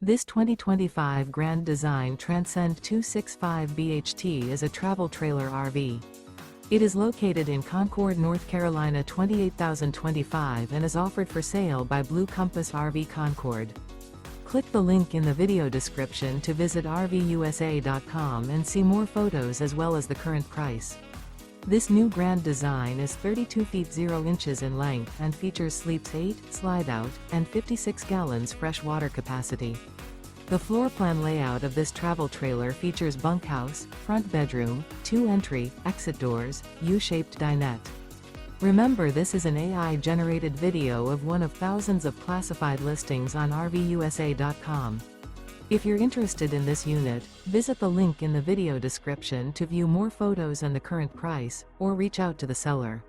This 2025 Grand Design Transcend 265 BHT is a travel trailer RV. It is located in Concord, North Carolina 28025 and is offered for sale by Blue Compass RV Concord. Click the link in the video description to visit RVUSA.com and see more photos as well as the current price. This new Grand Design is 32 feet 0 inches in length and features sleeps 8, slide-out, and 56 gallons fresh water capacity. The floor plan layout of this travel trailer features bunkhouse, front bedroom, 2 entry, exit doors, U-shaped dinette. Remember, this is an AI-generated video of one of thousands of classified listings on RVUSA.com. If you're interested in this unit, visit the link in the video description to view more photos and the current price, or reach out to the seller.